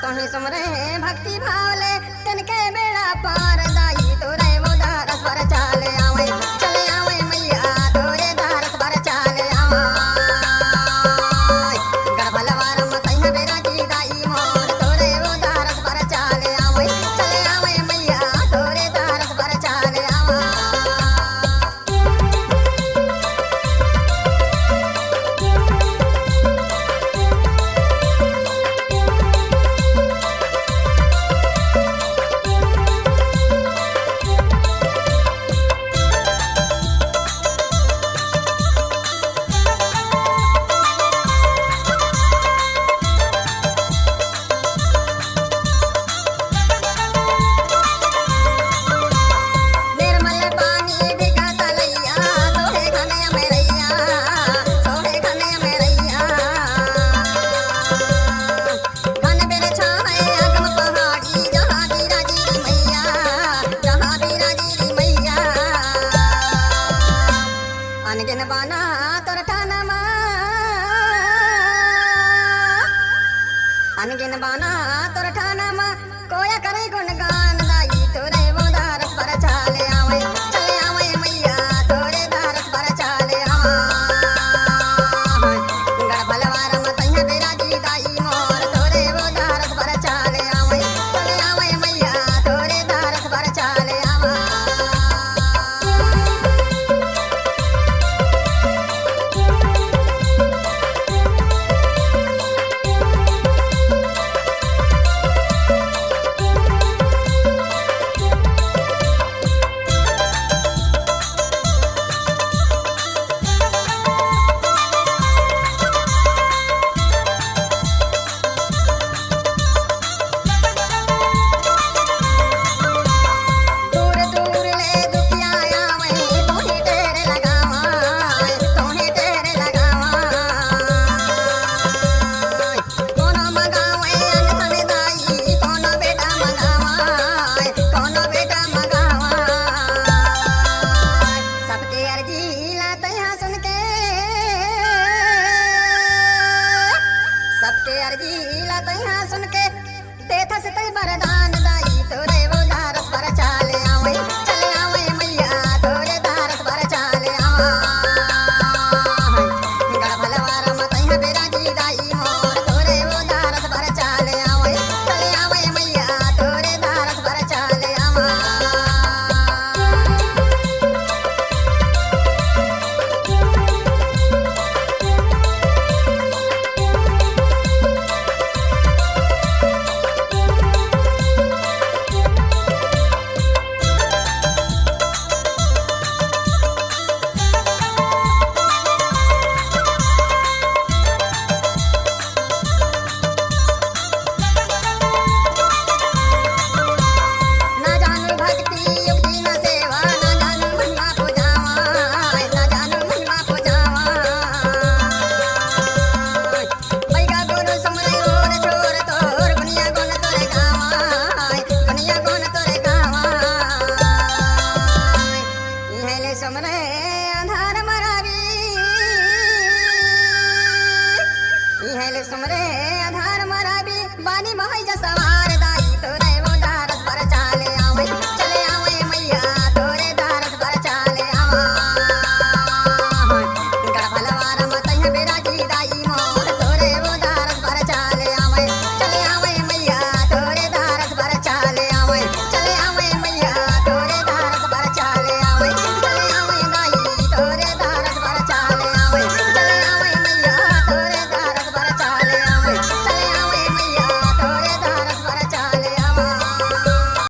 तो ही सुमरे भक्ति भावले तिनके बेड़ा पार दाई तोरे वो दारस पर चाले आवे चले आवे मैया तोरे दारस पर चाले आवे गड़बलवार मतैया बेरा की दाई मोर तोरे वो दारस पर चाले आवे चले आवे मैया तोरे दारस पर चाले आवे अनगिन बाना तोर ठानमा अनगिन बाना तोर ठानमा कोया करे गुणगान दाई तोरे वो दारस पर चाले आवे चले आवे मैया तोरे दारस पर चाले आवे गड़बलवार मतैया बेरा की दाई मोर तोरे वो दारस पर चाले आवे चले आवे मैया तोरे दारस पर चाले आवे सबके अर्जी ला तैहा सुन के देथा से तै वरदान दाई तोरे वो दारस पर चाले आवे चले आवे मैया तोरे दारस पर चाले आवे गड़बलवार मतैया बेरा की दाई मोर तोरे वो दारस पर चाले आवे चले आवे मैया तोरे दारस पर चाले आवे सुमरे आधार मरावी इहेले सुमरे आधार मरावी बानी महै जा सवार दाई